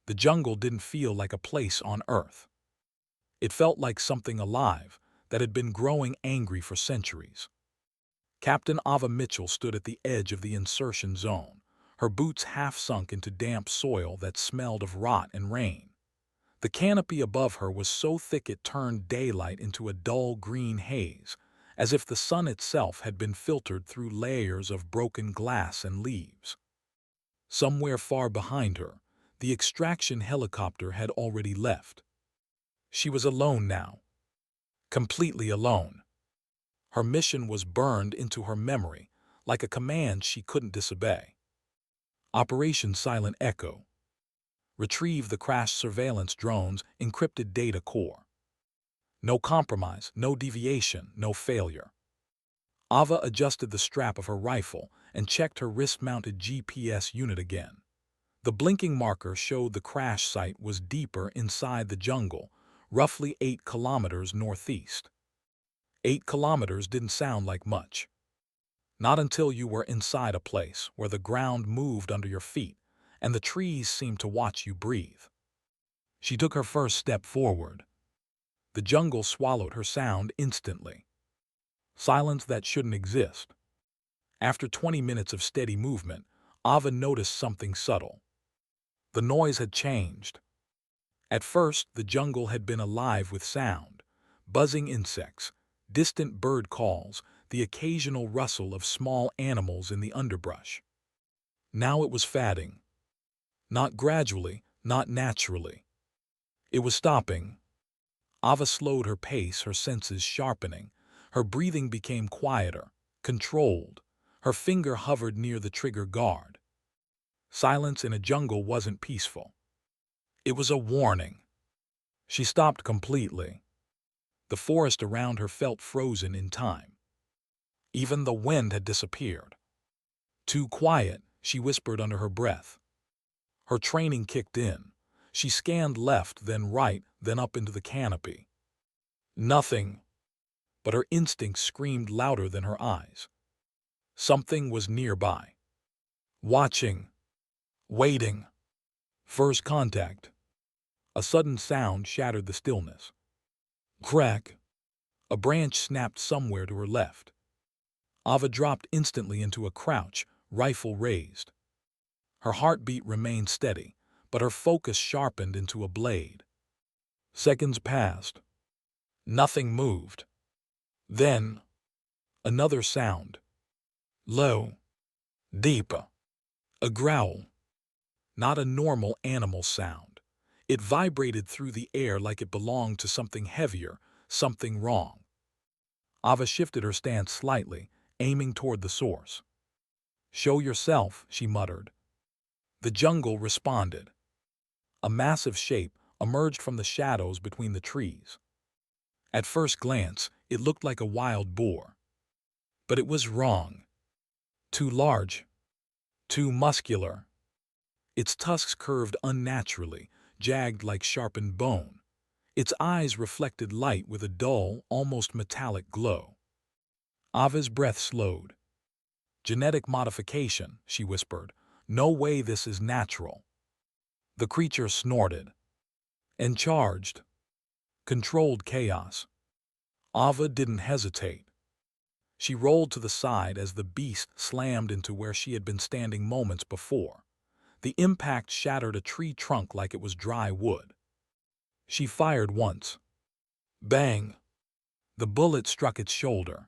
The jungle didn't feel like a place on Earth. It felt like something alive that had been growing angry for centuries. Captain Ava Mitchell stood at the edge of the insertion zone, her boots half sunk into damp soil that smelled of rot and rain. The canopy above her was so thick it turned daylight into a dull green haze, as if the sun itself had been filtered through layers of broken glass and leaves. Somewhere far behind her, the extraction helicopter had already left. She was alone now, completely alone. Her mission was burned into her memory like a command she couldn't disobey. Operation Silent Echo. Retrieve the crashed surveillance drone's encrypted data core. No compromise, no deviation, no failure. Ava adjusted the strap of her rifle and checked her wrist-mounted GPS unit again. The blinking marker showed the crash site was deeper inside the jungle, roughly 8 kilometers northeast. 8 kilometers didn't sound like much. Not until you were inside a place where the ground moved under your feet and the trees seemed to watch you breathe. She took her first step forward. The jungle swallowed her sound instantly. Silence that shouldn't exist. After 20 minutes of steady movement, Ava noticed something subtle. The noise had changed. At first, the jungle had been alive with sound, buzzing insects, distant bird calls, the occasional rustle of small animals in the underbrush. Now it was fading. Not gradually, not naturally. It was stopping. Ava slowed her pace, her senses sharpening. Her breathing became quieter, controlled. Her finger hovered near the trigger guard. Silence in a jungle wasn't peaceful. It was a warning. She stopped completely. The forest around her felt frozen in time. Even the wind had disappeared. Too quiet, she whispered under her breath. Her training kicked in. She scanned left, then right, then up into the canopy. Nothing. But her instincts screamed louder than her eyes. Something was nearby. Watching. Waiting. First contact. A sudden sound shattered the stillness. Crack. A branch snapped somewhere to her left. Ava dropped instantly into a crouch, rifle raised. Her heartbeat remained steady, but her focus sharpened into a blade. Seconds passed. Nothing moved. Then, another sound. Low. Deep. A growl. Not a normal animal sound. It vibrated through the air like it belonged to something heavier, something wrong. Ava shifted her stance slightly, aiming toward the source. "Show yourself," she muttered. The jungle responded. A massive shape emerged from the shadows between the trees. At first glance, it looked like a wild boar. But it was wrong. Too large. Too muscular. Its tusks curved unnaturally, jagged like sharpened bone. Its eyes reflected light with a dull, almost metallic glow. Ava's breath slowed. "Genetic modification," she whispered. "No way this is natural." The creature snorted. And charged. Controlled chaos. Ava didn't hesitate. She rolled to the side as the beast slammed into where she had been standing moments before. The impact shattered a tree trunk like it was dry wood. She fired once. Bang! The bullet struck its shoulder.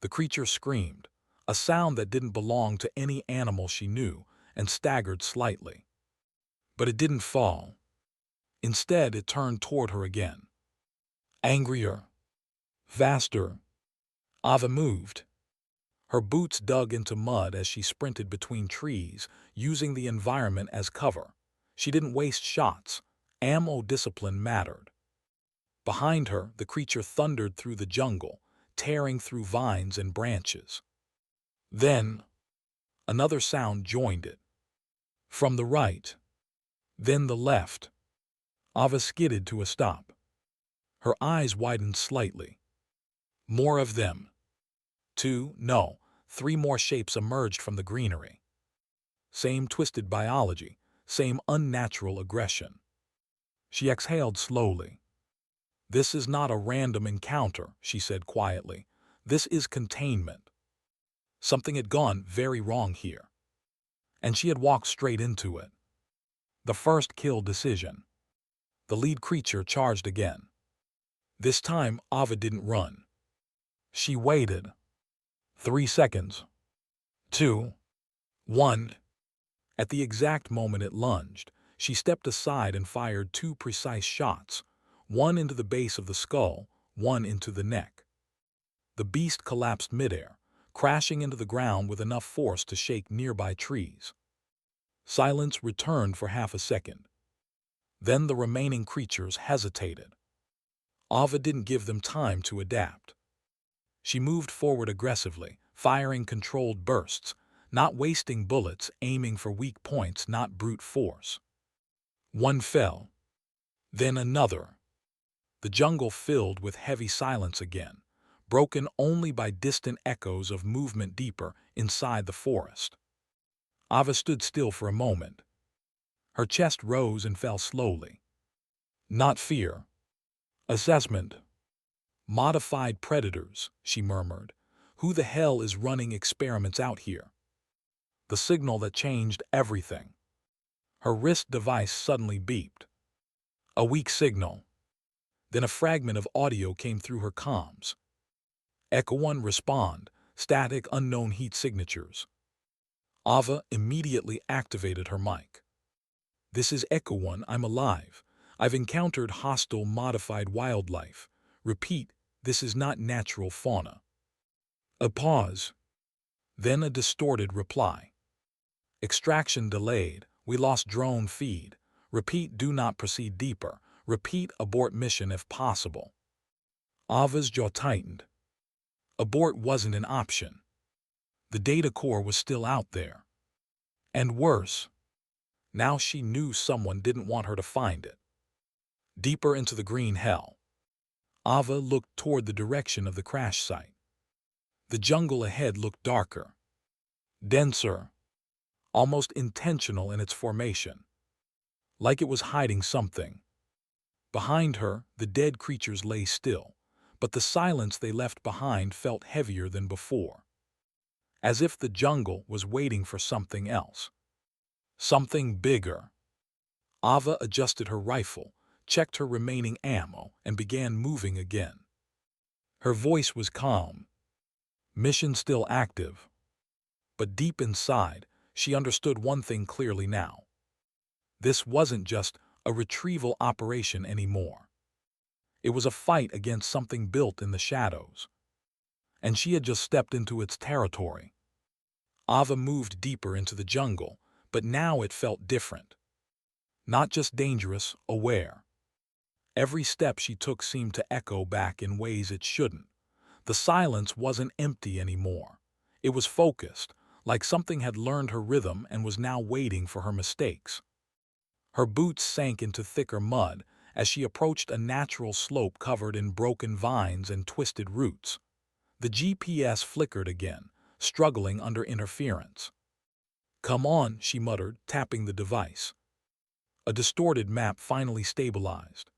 The creature screamed, a sound that didn't belong to any animal she knew, and staggered slightly. But it didn't fall. Instead, it turned toward her again. Angrier. Faster. Ava moved. Her boots dug into mud as she sprinted between trees, using the environment as cover. She didn't waste shots. Ammo discipline mattered. Behind her, the creature thundered through the jungle, tearing through vines and branches. Then, another sound joined it. From the right. Then the left. Ava skidded to a stop. Her eyes widened slightly. More of them. 2, no, 3 more shapes emerged from the greenery. Same twisted biology, same unnatural aggression. She exhaled slowly. "This is not a random encounter," she said quietly. "This is containment." Something had gone very wrong here, and she had walked straight into it. The first kill decision. The lead creature charged again. This time, Ava didn't run. She waited. 3 seconds. 2. 1. At the exact moment it lunged, she stepped aside and fired 2 precise shots, one into the base of the skull, one into the neck. The beast collapsed midair, crashing into the ground with enough force to shake nearby trees. Silence returned for half a second. Then the remaining creatures hesitated. Ava didn't give them time to adapt. She moved forward aggressively, firing controlled bursts, not wasting bullets, aiming for weak points, not brute force. One fell. Then another. The jungle filled with heavy silence again, broken only by distant echoes of movement deeper inside the forest. Ava stood still for a moment. Her chest rose and fell slowly. Not fear. Assessment. "Modified predators," she murmured. "Who the hell is running experiments out here?" The signal that changed everything. Her wrist device suddenly beeped. A weak signal. Then a fragment of audio came through her comms. Echo 1 respond, static unknown heat signatures. Ava immediately activated her mic. "This is Echo 1, I'm alive. I've encountered hostile modified wildlife. Repeat, this is not natural fauna." A pause. Then a distorted reply. "Extraction delayed. We lost drone feed. Repeat, do not proceed deeper. Repeat, abort mission if possible." Ava's jaw tightened. Abort wasn't an option. The data core was still out there. And worse, now she knew someone didn't want her to find it. Deeper into the green hell. Ava looked toward the direction of the crash site. The jungle ahead looked darker, denser, almost intentional in its formation, like it was hiding something. Behind her, the dead creatures lay still, but the silence they left behind felt heavier than before, as if the jungle was waiting for something else. Something bigger. Ava adjusted her rifle, checked her remaining ammo, and began moving again. Her voice was calm. Mission still active. But deep inside, she understood one thing clearly now. This wasn't just a retrieval operation anymore. It was a fight against something built in the shadows. And she had just stepped into its territory. Ava moved deeper into the jungle, but now it felt different. Not just dangerous, aware. Every step she took seemed to echo back in ways it shouldn't. The silence wasn't empty anymore. It was focused, like something had learned her rhythm and was now waiting for her mistakes. Her boots sank into thicker mud as she approached a natural slope covered in broken vines and twisted roots. The GPS flickered again, struggling under interference. "Come on," she muttered, tapping the device. A distorted map finally stabilized.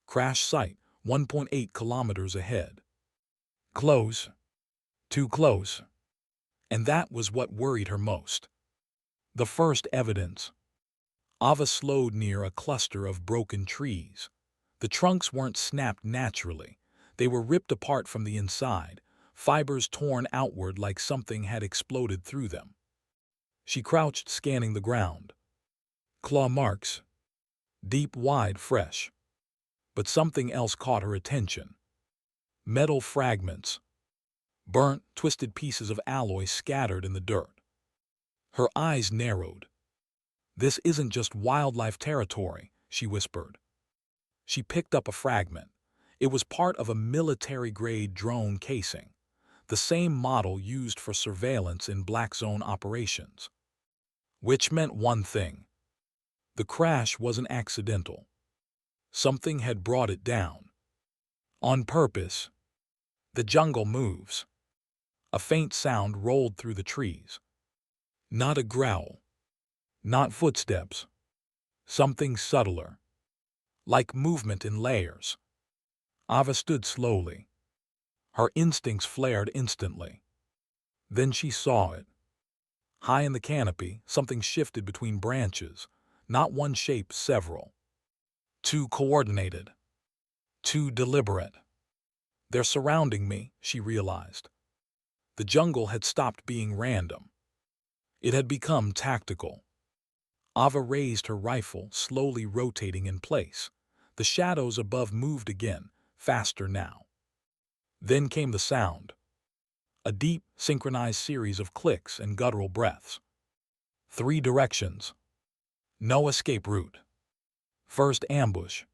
Crash site, 1.8 kilometers ahead. Close. Too close. And that was what worried her most. The first evidence. Ava slowed near a cluster of broken trees. The trunks weren't snapped naturally. They were ripped apart from the inside, fibers torn outward like something had exploded through them. She crouched, scanning the ground. Claw marks. Deep, wide, fresh. But something else caught her attention. Metal fragments. Burnt, twisted pieces of alloy scattered in the dirt. Her eyes narrowed. "This isn't just wildlife territory," she whispered. She picked up a fragment. It was part of a military-grade drone casing, the same model used for surveillance in Black Zone operations. Which meant one thing. The crash wasn't accidental. Something had brought it down. On purpose. The jungle moves. A faint sound rolled through the trees. Not a growl. Not footsteps. Something subtler, like movement in layers. Ava stood slowly. Her instincts flared instantly. Then she saw it. High in the canopy, something shifted between branches, not one shape, several. Too coordinated. Too deliberate. They're surrounding me, she realized. The jungle had stopped being random. It had become tactical. Ava raised her rifle, slowly rotating in place. The shadows above moved again, faster now. Then came the sound. A deep, synchronized series of clicks and guttural breaths. 3 directions. No escape route. First ambush.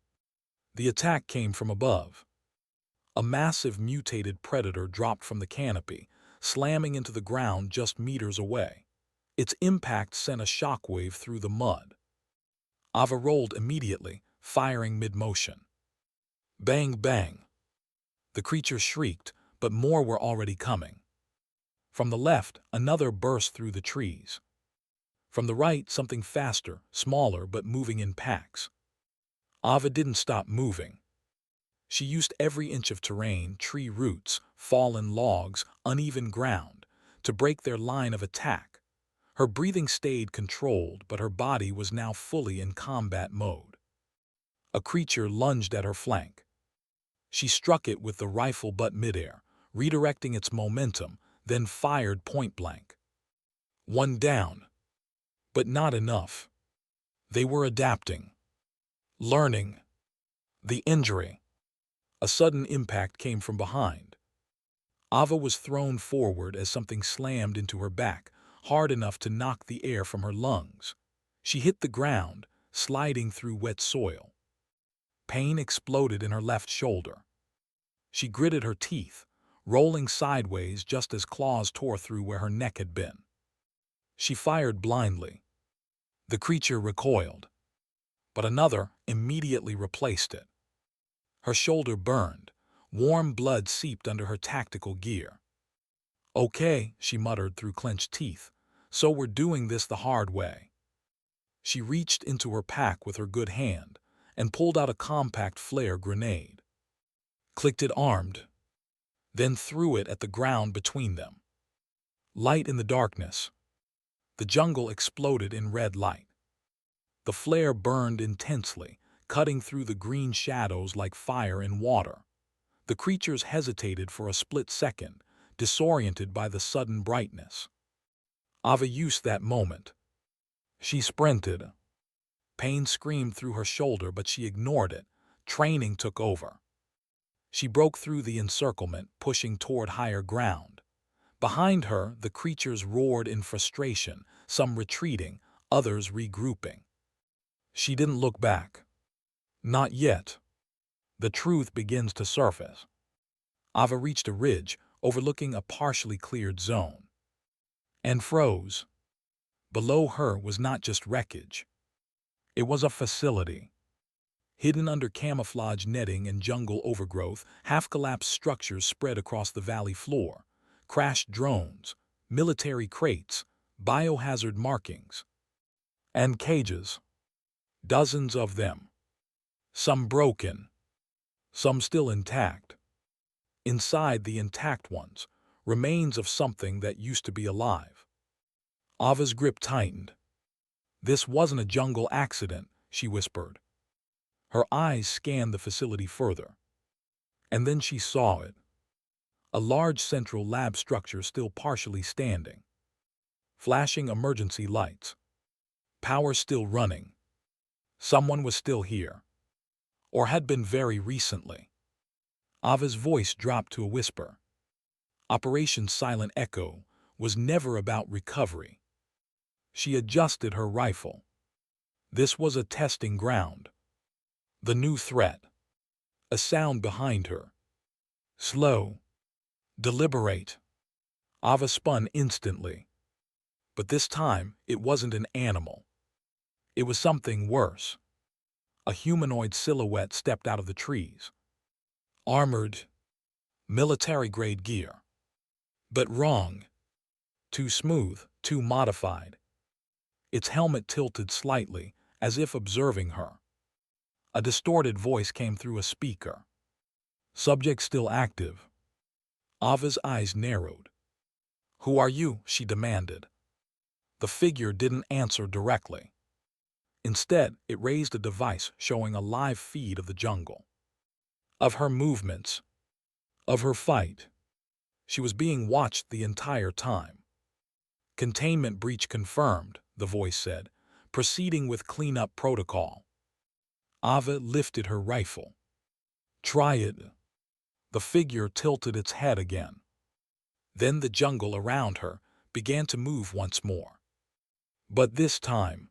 The attack came from above. A massive mutated predator dropped from the canopy, slamming into the ground just meters away. Its impact sent a shockwave through the mud. Ava rolled immediately, firing mid-motion. Bang, bang. The creature shrieked, but more were already coming. From the left, another burst through the trees. From the right, something faster, smaller, but moving in packs. Ava didn't stop moving. She used every inch of terrain, tree roots, fallen logs, uneven ground, to break their line of attack. Her breathing stayed controlled, but her body was now fully in combat mode. A creature lunged at her flank. She struck it with the rifle butt midair, redirecting its momentum, then fired point-blank. One down. But not enough. They were adapting. Learning. The injury. A sudden impact came from behind. Ava was thrown forward as something slammed into her back, hard enough to knock the air from her lungs. She hit the ground, sliding through wet soil. Pain exploded in her left shoulder. She gritted her teeth, rolling sideways just as claws tore through where her neck had been. She fired blindly. The creature recoiled, but another immediately replaced it. Her shoulder burned. Warm blood seeped under her tactical gear. "Okay," she muttered through clenched teeth, "so we're doing this the hard way." She reached into her pack with her good hand and pulled out a compact flare grenade. Clicked it armed, then threw it at the ground between them. Light in the darkness. The jungle exploded in red light. The flare burned intensely, cutting through the green shadows like fire in water. The creatures hesitated for a split second, disoriented by the sudden brightness. Ava used that moment. She sprinted. Pain screamed through her shoulder, but she ignored it. Training took over. She broke through the encirclement, pushing toward higher ground. Behind her, the creatures roared in frustration, some retreating, others regrouping. She didn't look back. Not yet. The truth begins to surface. Ava reached a ridge, overlooking a partially cleared zone, and froze. Below her was not just wreckage. It was a facility. Hidden under camouflage netting and jungle overgrowth, half-collapsed structures spread across the valley floor. Crashed drones, military crates, biohazard markings, and cages. Dozens of them. Some broken, some still intact. Inside the intact ones, remains of something that used to be alive. Ava's grip tightened. "This wasn't a jungle accident," she whispered. Her eyes scanned the facility further. And then she saw it. A large central lab structure still partially standing. Flashing emergency lights. Power still running. Someone was still here. Or had been very recently. Ava's voice dropped to a whisper. Operation Silent Echo was never about recovery. She adjusted her rifle. This was a testing ground. The new threat. A sound behind her. Slow. Deliberate. Ava spun instantly. But this time, it wasn't an animal. It was something worse. A humanoid silhouette stepped out of the trees. Armored. Military-grade gear. But wrong. Too smooth, too modified. Its helmet tilted slightly, as if observing her. A distorted voice came through a speaker. "Subject still active." Ava's eyes narrowed. "Who are you?" she demanded. The figure didn't answer directly. Instead, it raised a device showing a live feed of the jungle. Of her movements. Of her fight. She was being watched the entire time. "Containment breach confirmed," the voice said, proceeding with cleanup protocol. Ava lifted her rifle. "Try it." The figure tilted its head again. Then the jungle around her began to move once more. But this time,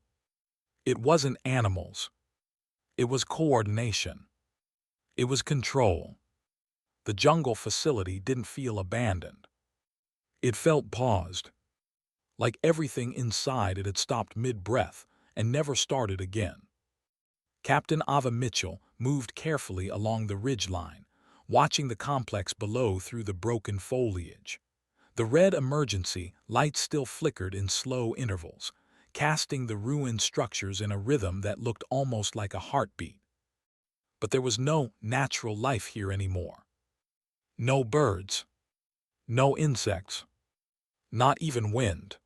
it wasn't animals. It was coordination. It was control. The jungle facility didn't feel abandoned. It felt paused. Like everything inside it had stopped mid-breath and never started again. Captain Ava Mitchell moved carefully along the ridgeline, watching the complex below through the broken foliage. The red emergency lights still flickered in slow intervals, casting the ruined structures in a rhythm that looked almost like a heartbeat. But there was no natural life here anymore. No birds. No insects. Not even wind.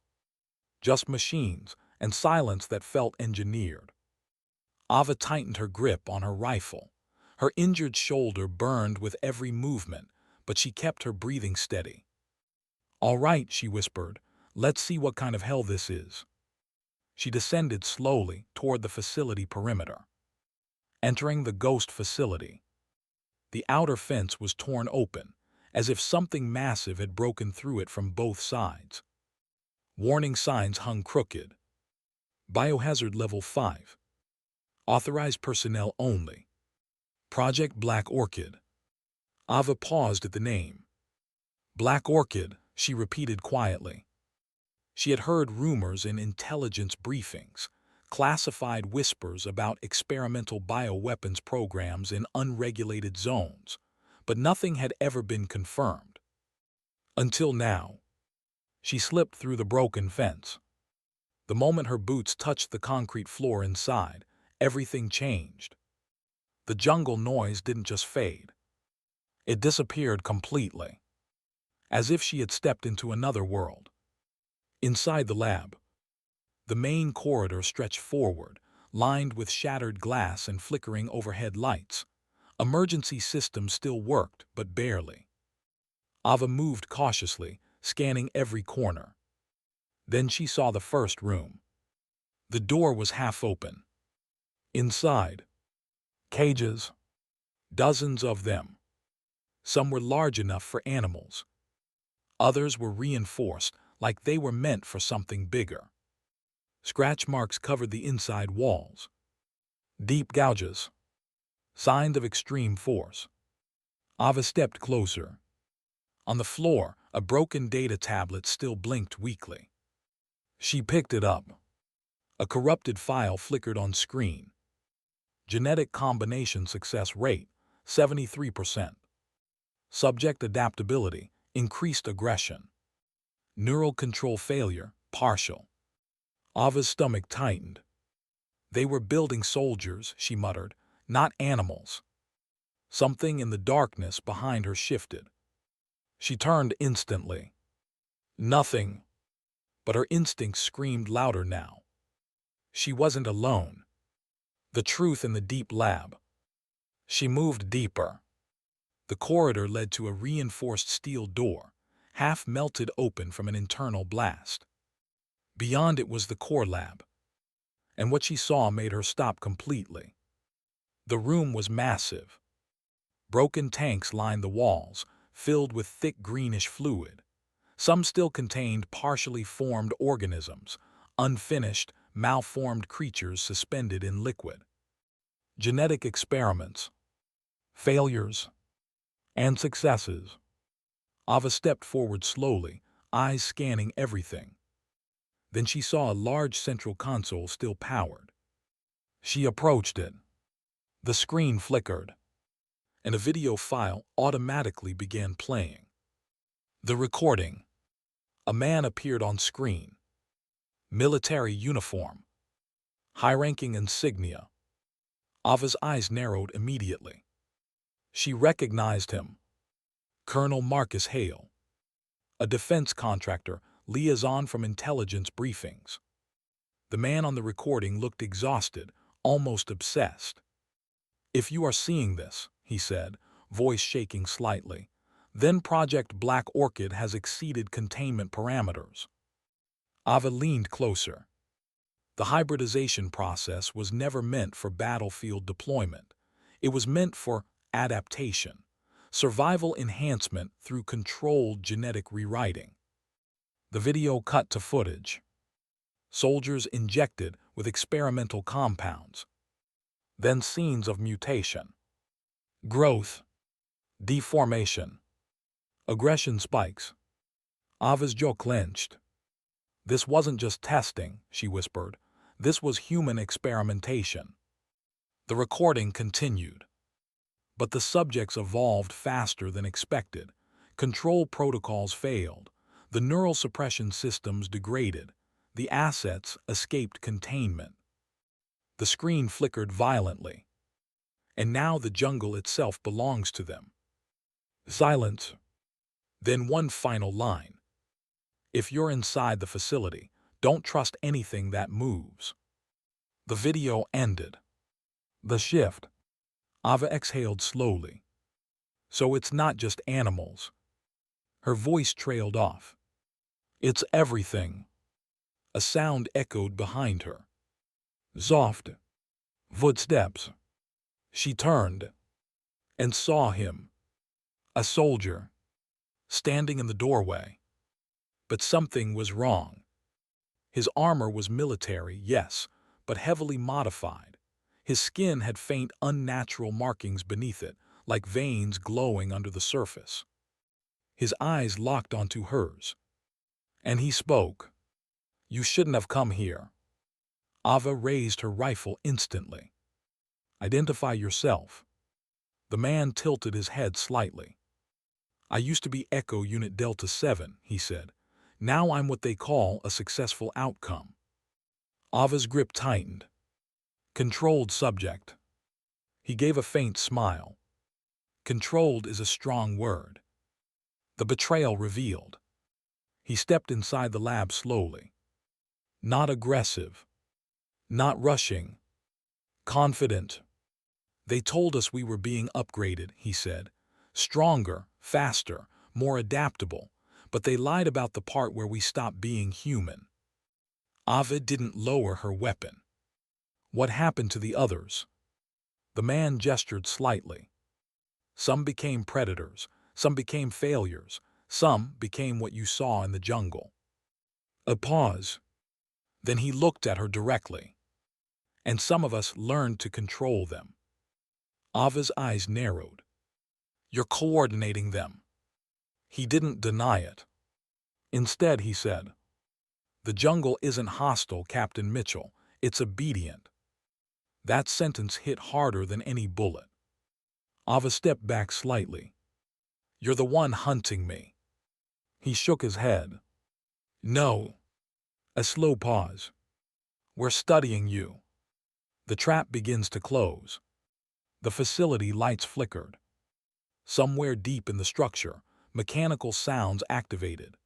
Just machines and silence that felt engineered. Ava tightened her grip on her rifle. Her injured shoulder burned with every movement, but she kept her breathing steady. "All right," she whispered, "let's see what kind of hell this is." She descended slowly toward the facility perimeter. Entering the ghost facility. The outer fence was torn open, as if something massive had broken through it from both sides. Warning signs hung crooked. Biohazard Level 5. Authorized personnel only. Project Black Orchid. Ava paused at the name. "Black Orchid," she repeated quietly. She had heard rumors in intelligence briefings, classified whispers about experimental bioweapons programs in unregulated zones, but nothing had ever been confirmed. Until now. She slipped through the broken fence. The moment her boots touched the concrete floor inside, everything changed. The jungle noise didn't just fade. It disappeared completely, as if she had stepped into another world. Inside the lab, the main corridor stretched forward, lined with shattered glass and flickering overhead lights. Emergency systems still worked, but barely. Ava moved cautiously, scanning every corner. Then she saw the first room. The door was half open. Inside, cages. Dozens of them. Some were large enough for animals. Others were reinforced, like they were meant for something bigger. Scratch marks covered the inside walls. Deep gouges. Signs of extreme force. Ava stepped closer. On the floor, a broken data tablet still blinked weakly. She picked it up. A corrupted file flickered on screen. Genetic combination success rate, 73%. Subject adaptability, increased aggression. Neural control failure, partial. Ava's stomach tightened. They were building soldiers, she muttered, not animals. Something in the darkness behind her shifted. She turned instantly. Nothing. But her instincts screamed louder now. She wasn't alone. The truth in the deep lab. She moved deeper. The corridor led to a reinforced steel door, half melted open from an internal blast. Beyond it was the core lab. And what she saw made her stop completely. The room was massive. Broken tanks lined the walls, filled with thick greenish fluid. Some still contained partially formed organisms, unfinished, malformed creatures suspended in liquid. Genetic experiments. Failures. And successes. Ava stepped forward slowly, eyes scanning everything. Then she saw a large central console still powered. She approached it. The screen flickered, and a video file automatically began playing. The recording. A man appeared on screen. military uniform, high-ranking insignia. Ava's eyes narrowed immediately. She recognized him. Colonel Marcus Hale, a defense contractor, liaison from intelligence briefings. The man on the recording looked exhausted, almost obsessed. "If you are seeing this," he said, voice shaking slightly, "then Project Black Orchid has exceeded containment parameters." Ava leaned closer. The hybridization process was never meant for battlefield deployment. It was meant for adaptation, survival enhancement through controlled genetic rewriting. The video cut to footage. Soldiers injected with experimental compounds. Then scenes of mutation, growth, deformation, aggression spikes. Ava's jaw clenched. "This wasn't just testing," she whispered. "This was human experimentation." The recording continued. But the subjects evolved faster than expected. Control protocols failed. The neural suppression systems degraded. The assets escaped containment. The screen flickered violently. "And now the jungle itself belongs to them." Silence. Then one final line. "If you're inside the facility, don't trust anything that moves." The video ended. The shift. Ava exhaled slowly. "So it's not just animals." Her voice trailed off. "It's everything." A sound echoed behind her. Soft footsteps. She turned and saw him, a soldier, standing in the doorway. But something was wrong. His armor was military, yes, but heavily modified. His skin had faint, unnatural markings beneath it, like veins glowing under the surface. His eyes locked onto hers. And he spoke. "You shouldn't have come here." Ava raised her rifle instantly. "Identify yourself." The man tilted his head slightly. "I used to be Echo Unit Delta 7, he said. "Now I'm what they call a successful outcome." Ava's grip tightened. "Controlled subject." He gave a faint smile. "Controlled is a strong word." The betrayal revealed. He stepped inside the lab slowly. Not aggressive. Not rushing. Confident. "They told us we were being upgraded," he said. "Stronger, faster, more adaptable. But they lied about the part where we stopped being human." Ava didn't lower her weapon. "What happened to the others?" The man gestured slightly. "Some became predators. Some became failures. Some became what you saw in the jungle." A pause. Then he looked at her directly. "And some of us learned to control them." Ava's eyes narrowed. "You're coordinating them." He didn't deny it. Instead, he said, "The jungle isn't hostile, Captain Mitchell. It's obedient." That sentence hit harder than any bullet. Ava stepped back slightly. "You're the one hunting me." He shook his head. "No." A slow pause. "We're studying you." The trap begins to close. The facility lights flickered. Somewhere deep in the structure, mechanical sounds activated.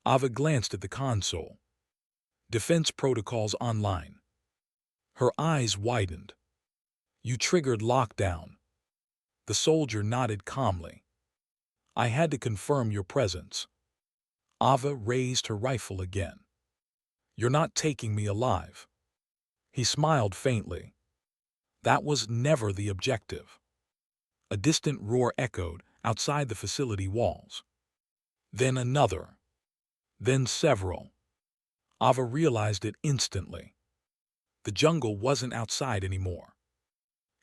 Ava glanced at the console. Defense protocols online. Her eyes widened. "You triggered lockdown." The soldier nodded calmly. "I had to confirm your presence." Ava raised her rifle again. "You're not taking me alive." He smiled faintly. "That was never the objective." A distant roar echoed outside the facility walls. Then another. Then several. Ava realized it instantly. The jungle wasn't outside anymore.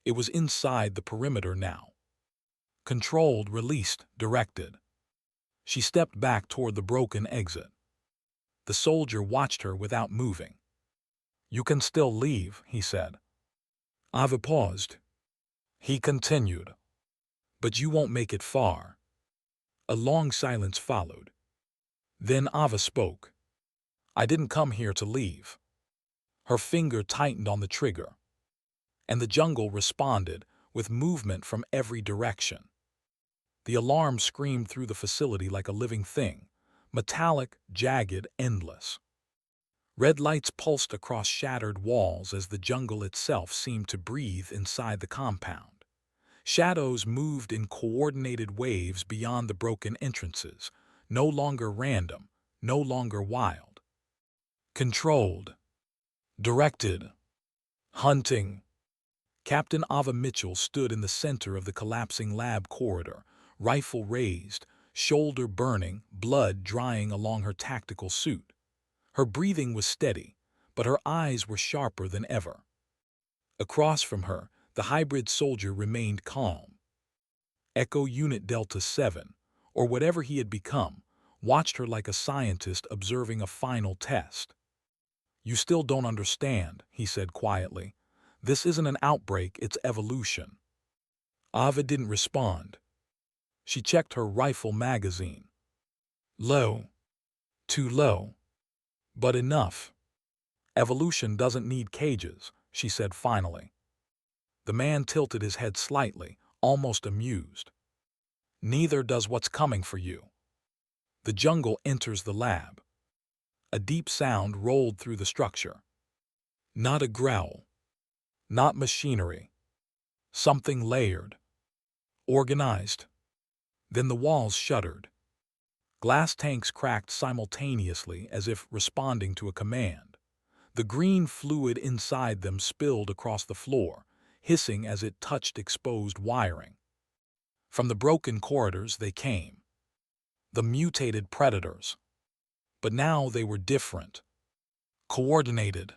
It was inside the perimeter now. Controlled, released, directed. She stepped back toward the broken exit. The soldier watched her without moving. "You can still leave," he said. Ava paused. He continued. "But you won't make it far." A long silence followed. Then Ava spoke. I didn't come here to leave. Her finger tightened on the trigger, and the jungle responded with movement from every direction. The alarm screamed through the facility like a living thing, metallic, jagged, endless. Red lights pulsed across shattered walls as the jungle itself seemed to breathe inside the compound. Shadows moved in coordinated waves beyond the broken entrances, no longer random, no longer wild. Controlled. Directed. Hunting. Captain Ava Mitchell stood in the center of the collapsing lab corridor, rifle raised, shoulder burning, blood drying along her tactical suit. Her breathing was steady, but her eyes were sharper than ever. Across from her, the hybrid soldier remained calm. Echo Unit Delta 7, or whatever he had become, watched her like a scientist observing a final test. "You still don't understand," he said quietly. "This isn't an outbreak, it's evolution." Ava didn't respond. She checked her rifle magazine. Low. Too low. But enough. "Evolution doesn't need cages," she said finally. The man tilted his head slightly, almost amused. "Neither does what's coming for you." The jungle enters the lab. A deep sound rolled through the structure. Not a growl. Not machinery. Something layered. Organized. Then the walls shuddered. Glass tanks cracked simultaneously as if responding to a command. The green fluid inside them spilled across the floor, hissing as it touched exposed wiring. From the broken corridors they came. The mutated predators. But now they were different. Coordinated.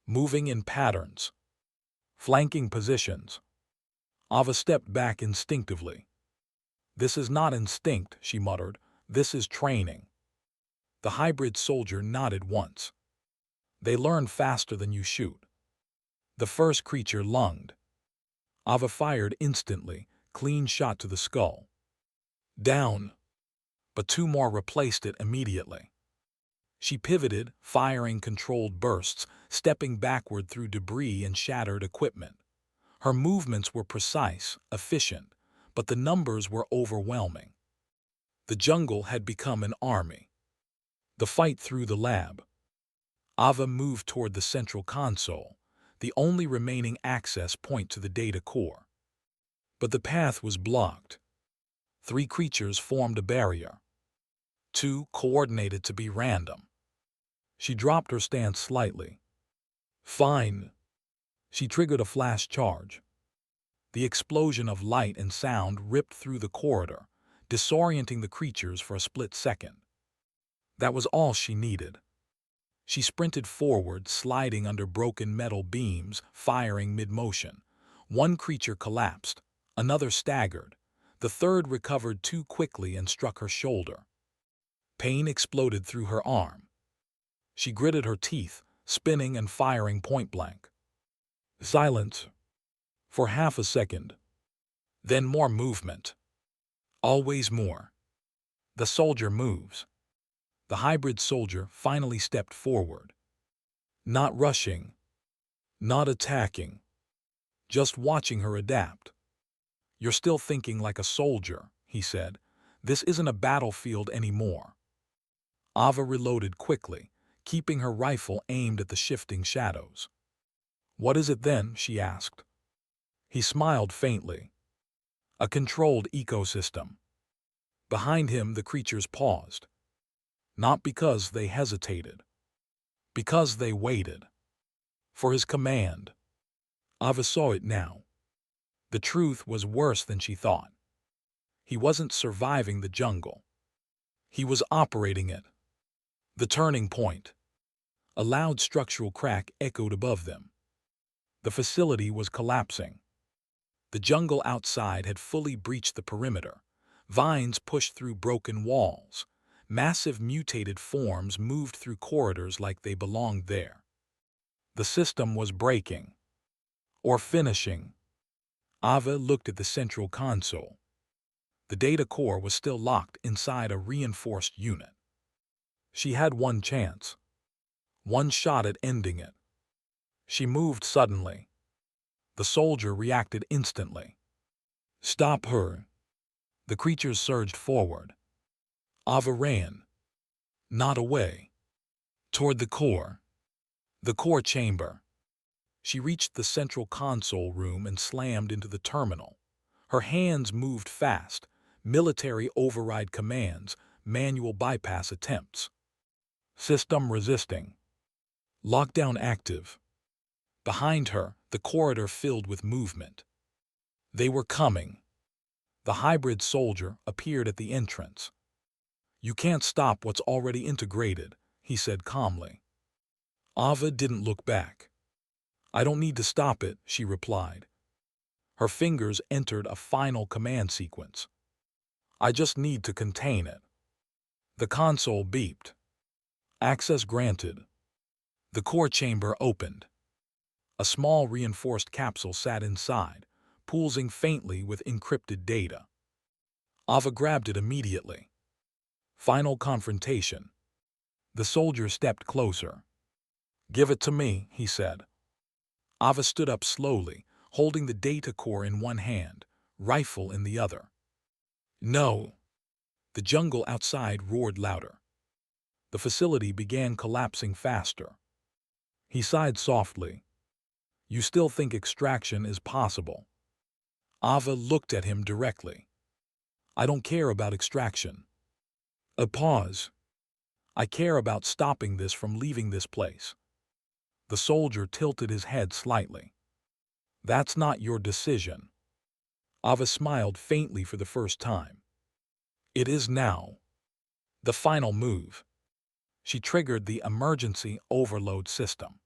Moving in patterns. Flanking positions. Ava stepped back instinctively. "This is not instinct," she muttered. "This is training." The hybrid soldier nodded once. "They learn faster than you shoot." The first creature lunged. Ava fired instantly, clean shot to the skull. Down. But two more replaced it immediately. She pivoted, firing controlled bursts, stepping backward through debris and shattered equipment. Her movements were precise, efficient, but the numbers were overwhelming. The jungle had become an army. The fight through the lab. Ava moved toward the central console, the only remaining access point to the data core. But the path was blocked. 3 creatures formed a barrier. 2 coordinated to be random. She dropped her stance slightly. "Fine." She triggered a flash charge. The explosion of light and sound ripped through the corridor, disorienting the creatures for a split second. That was all she needed. She sprinted forward, sliding under broken metal beams, firing mid-motion. 1 creature collapsed, another staggered. The third recovered too quickly and struck her shoulder. Pain exploded through her arm. She gritted her teeth, spinning and firing point-blank. Silence. For half a second. Then more movement. Always more. The soldier moves. The hybrid soldier finally stepped forward. Not rushing. Not attacking. Just watching her adapt. "You're still thinking like a soldier," he said. "This isn't a battlefield anymore." Ava reloaded quickly, keeping her rifle aimed at the shifting shadows. "What is it then?" she asked. He smiled faintly. "A controlled ecosystem." Behind him the creatures paused. Not because they hesitated. Because they waited. For his command. Ava saw it now. The truth was worse than she thought. He wasn't surviving the jungle. He was operating it. The turning point. A loud structural crack echoed above them. The facility was collapsing. The jungle outside had fully breached the perimeter. Vines pushed through broken walls. Massive mutated forms moved through corridors like they belonged there. The system was breaking. Or finishing. Ava looked at the central console. The data core was still locked inside a reinforced unit. She had one chance. One shot at ending it. She moved suddenly. The soldier reacted instantly. Stop her. The creatures surged forward. Ava ran. Not away. Toward the core. The core chamber. She reached the central console room and slammed into the terminal. Her hands moved fast. Military override commands, manual bypass attempts. System resisting. Lockdown active. Behind her, the corridor filled with movement. They were coming. The hybrid soldier appeared at the entrance. You can't stop what's already integrated, he said calmly. Ava didn't look back. I don't need to stop it, she replied. Her fingers entered a final command sequence. I just need to contain it. The console beeped. Access granted. The core chamber opened. A small reinforced capsule sat inside, pulsing faintly with encrypted data. Ava grabbed it immediately. Final confrontation. The soldier stepped closer. Give it to me, he said. Ava stood up slowly, holding the data core in one hand, rifle in the other. No! The jungle outside roared louder. The facility began collapsing faster. He sighed softly. You still think extraction is possible? Ava looked at him directly. I don't care about extraction. A pause. I care about stopping this from leaving this place. The soldier tilted his head slightly. That's not your decision. Ava smiled faintly for the first time. It is now. The final move. She triggered the emergency overload system.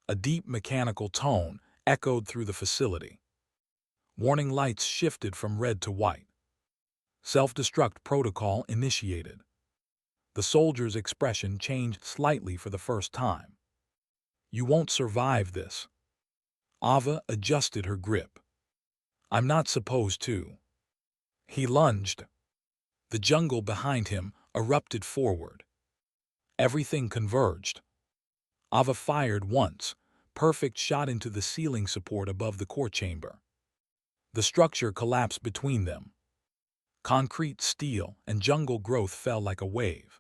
A deep mechanical tone echoed through the facility. Warning lights shifted from red to white. Self-destruct protocol initiated. The soldier's expression changed slightly for the first time. You won't survive this. Ava adjusted her grip. I'm not supposed to. He lunged. The jungle behind him erupted forward. Everything converged. Ava fired once, perfect shot into the ceiling support above the core chamber. The structure collapsed between them. Concrete, steel, and jungle growth fell like a wave.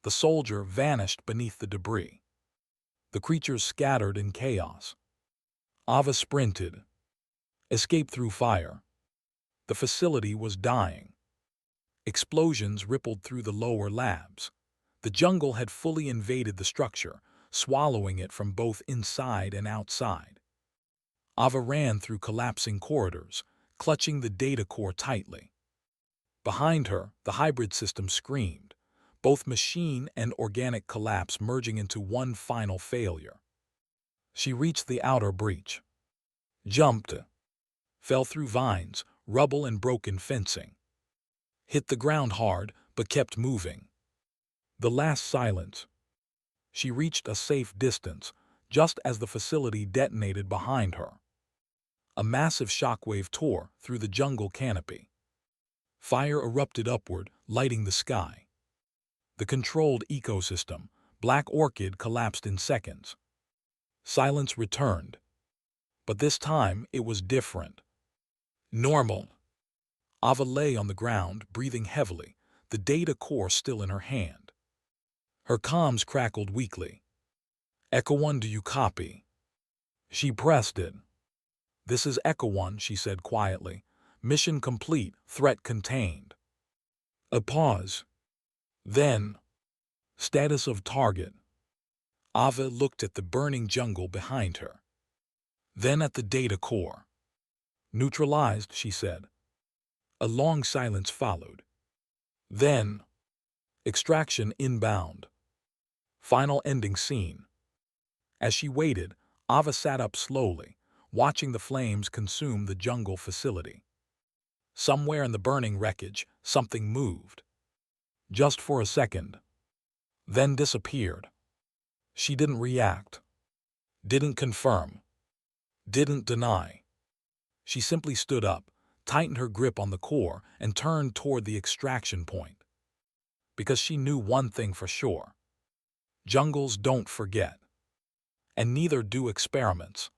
The soldier vanished beneath the debris. The creatures scattered in chaos. Ava sprinted. Escaped through fire. The facility was dying. Explosions rippled through the lower labs. The jungle had fully invaded the structure, swallowing it from both inside and outside. Ava ran through collapsing corridors, clutching the data core tightly. Behind her, the hybrid system screamed, both machine and organic collapse merging into one final failure. She reached the outer breach. Jumped. Fell through vines, rubble, and broken fencing. Hit the ground hard, but kept moving. The last silence. She reached a safe distance, just as the facility detonated behind her. A massive shockwave tore through the jungle canopy. Fire erupted upward, lighting the sky. The controlled ecosystem, Black Orchid, collapsed in seconds. Silence returned. But this time it was different. Normal. Ava lay on the ground, breathing heavily, the data core still in her hand. Her comms crackled weakly. Echo 1, do you copy? She pressed it. This is Echo 1, she said quietly. Mission complete, threat contained. A pause. Then, status of target. Ava looked at the burning jungle behind her. Then at the data core. Neutralized, she said. A long silence followed. Then, extraction inbound. Final ending scene. As she waited, Ava sat up slowly, watching the flames consume the jungle facility. Somewhere in the burning wreckage, something moved. Just for a second. Then disappeared. She didn't react. Didn't confirm. Didn't deny. She simply stood up, tightened her grip on the core, and turned toward the extraction point. Because she knew one thing for sure. Jungles don't forget. And neither do experiments.